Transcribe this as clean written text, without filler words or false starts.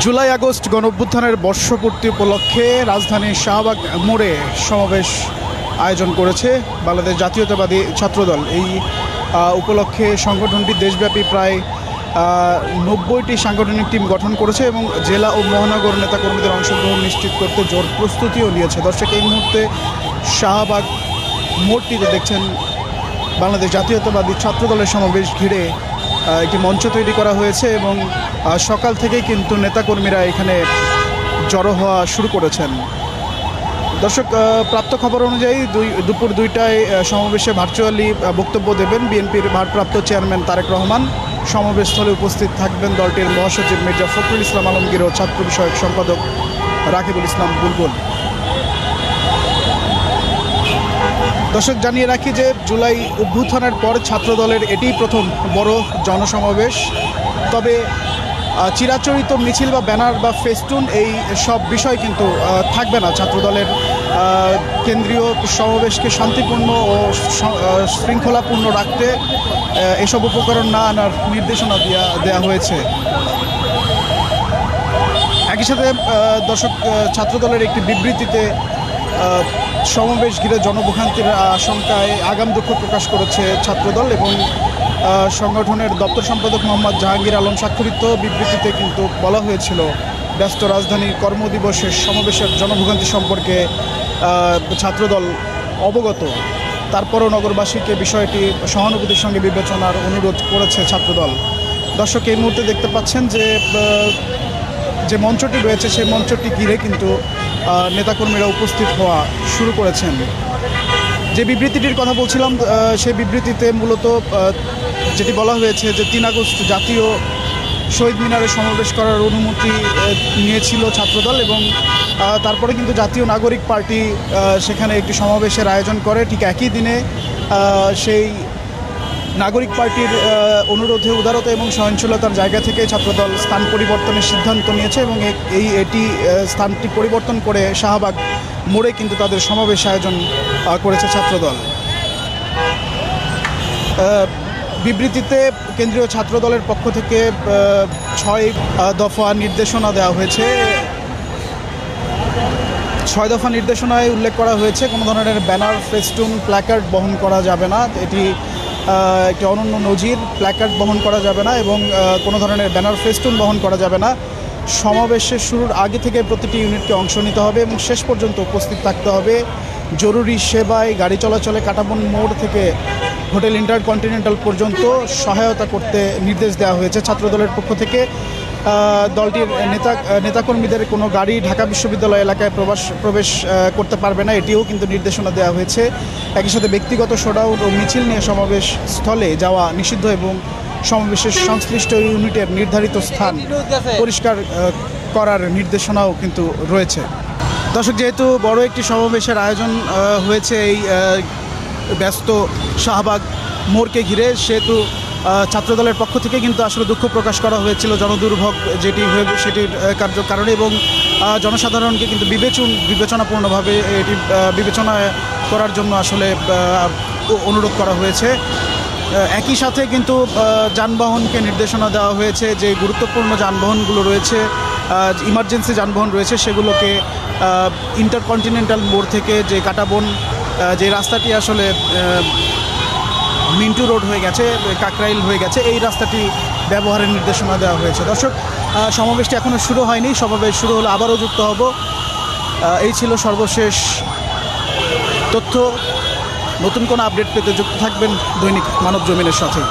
July August গণঅভ্যুত্থানের বর্ষপূর্তি উপলক্ষে রাজধানীর শাহবাগ মোড়ে সমাবেশ আয়োজন করেছে বাংলাদেশ জাতীয়তাবাদী ছাত্রদল। এই উপলক্ষে সংগঠনটি দেশব্যাপী প্রায় ৯০টি সাংগঠনিক টিম গঠন করেছে এবং জেলা ও মহানগর নেতাকর্মীদের অংশগ্রহণ নিশ্চিত করতে জোর প্রস্তুতিও নিয়েছে। দর্শক, এই মুহূর্তে শাহবাগ মোড়টিতে দেখছেন বাংলাদেশ জাতীয়তাবাদী ছাত্রদলের সমাবেশ ঘিরে একটি মঞ্চ তৈরি করা হয়েছে এবং সকাল থেকেই কিন্তু নেতাকর্মীরা এখানে জড়ো হওয়া শুরু করেছেন। দর্শক, প্রাপ্ত খবর অনুযায়ী দুপুর 2টায় সমাবেশে ভার্চুয়ালি বক্তব্য দেবেন বিএনপির ভারপ্রাপ্ত চেয়ারম্যান তারেক রহমান। সমাবেশস্থলে উপস্থিত থাকবেন দলটির মহাসচিব মির্জা ফখরুল ইসলাম আলমগীর ও ছাত্র বিষয়ক সম্পাদক রাকিবুল ইসলাম বুলবুল। দর্শক, জানিয়ে রাখি যে জুলাই অভ্যুত্থানের পর ছাত্রদলের এটিই প্রথম বড় জনসমাবেশ। তবে চিরাচরিত মিছিল বা ব্যানার বা ফেস্টুন এই সব বিষয় কিন্তু থাকবে না। ছাত্রদলের কেন্দ্রীয় সমাবেশকে শান্তিপূর্ণ ও শৃঙ্খলাপূর্ণ রাখতে এসব উপকরণ না আনার নির্দেশনা দেওয়া হয়েছে। একই সাথে দর্শক, ছাত্রদলের একটি বিবৃতিতে সমাবেশ ঘিরে জনভোগান্তির আশঙ্কায় আগাম দুঃখ প্রকাশ করেছে ছাত্রদল এবং সংগঠনের দপ্তর সম্পাদক মোহাম্মদ জাহাঙ্গীর আলম স্বাক্ষরিত বিবৃতিতে কিন্তু বলা হয়েছিল ব্যস্ত রাজধানীর কর্মদিবসের সমাবেশের জনভোগান্তি সম্পর্কে ছাত্রদল অবগত। তারপরও নগরবাসীকে বিষয়টি সহানুভূতির সঙ্গে বিবেচনার অনুরোধ করেছে ছাত্রদল। দর্শক, এই মুহূর্তে দেখতে পাচ্ছেন যে মঞ্চটি রয়েছে সেই মঞ্চটি ঘিরে কিন্তু নেতাকর্মীরা উপস্থিত হওয়া শুরু করেছেন। যে বিবৃতিটির কথা বলছিলাম, সেই বিবৃতিতে মূলত যেটি বলা হয়েছে যে 3 আগস্ট জাতীয় শহীদ মিনারে সমাবেশ করার অনুমতি নিয়েছিল ছাত্রদল এবং তারপরে কিন্তু জাতীয় নাগরিক পার্টি সেখানে একটি সমাবেশের আয়োজন করে। ঠিক একই দিনে সেই নাগরিক পার্টির অনুরোধে উদারতা এবং সহনশীলতার জায়গা থেকে ছাত্রদল স্থান পরিবর্তনের সিদ্ধান্ত নিয়েছে এবং এটি স্থানটি পরিবর্তন করে শাহবাগ মোড়ে কিন্তু তাদের সমাবেশ আয়োজন করেছে ছাত্রদল। বিবৃতিতে কেন্দ্রীয় ছাত্রদলের পক্ষ থেকে 6 দফা নির্দেশনা দেওয়া হয়েছে। 6 দফা নির্দেশনায় উল্লেখ করা হয়েছে কোনো ধরনের ব্যানার, ফেস্টুন, প্ল্যাকার্ড বহন করা যাবে না। এটি একটি অনন্য নজির। প্ল্যাকার্ড বহন করা যাবে না এবং কোনো ধরনের ব্যানার, ফেস্টুন বহন করা যাবে না। সমাবেশের শুরুর আগে থেকে প্রতিটি ইউনিটকে অংশ নিতে হবে এবং শেষ পর্যন্ত উপস্থিত থাকতে হবে। জরুরি সেবায় গাড়ি চলাচলে কাটাবন মোড় থেকে হোটেল ইন্টারকন্টিনেন্টাল পর্যন্ত সহায়তা করতে নির্দেশ দেওয়া হয়েছে ছাত্রদলের পক্ষ থেকে। দলটির নেতাকর্মীদের কোনো গাড়ি ঢাকা বিশ্ববিদ্যালয় এলাকায় প্রবেশ করতে পারবে না, এটিও কিন্তু নির্দেশনা দেওয়া হয়েছে। একই সাথে ব্যক্তিগত শোডাউন ও মিছিল নিয়ে সমাবেশ স্থলে যাওয়া নিষিদ্ধ এবং সমাবেশের সংশ্লিষ্ট ইউনিটের নির্ধারিত স্থান পরিষ্কার করার নির্দেশনাও কিন্তু রয়েছে। দর্শক, যেহেতু বড় একটি সমাবেশের আয়োজন হয়েছে এই ব্যস্ত শাহবাগ মোড়কে ঘিরে, সেহেতু ছাত্রদলের পক্ষ থেকে কিন্তু আসলে দুঃখ প্রকাশ করা হয়েছিল জনদুর্ভোগ সেটির কারণে এবং জনসাধারণকে কিন্তু বিবেচনাপূর্ণভাবে এটি বিবেচনা করার জন্য আসলে অনুরোধ করা হয়েছে। একই সাথে কিন্তু যানবাহনকে নির্দেশনা দেওয়া হয়েছে যে গুরুত্বপূর্ণ যানবাহনগুলো রয়েছে, ইমার্জেন্সি যানবাহন রয়েছে, সেগুলোকে ইন্টারকন্টিনেন্টাল মোড় থেকে যে কাটাবন যে রাস্তাটি আসলে মিন্টু রোড হয়ে গেছে, কাকরাইল হয়ে গেছে, এই রাস্তাটি ব্যবহারের নির্দেশনা দেওয়া হয়েছে। দর্শক, সমাবেশটি এখনও শুরু হয়নি, সমাবেশ শুরু হলে আবারও যুক্ত হব। এই ছিল সর্বশেষ তথ্য। নতুন কোনো আপডেট পেতে যুক্ত থাকবেন দৈনিক মানব জমিনের সাথে।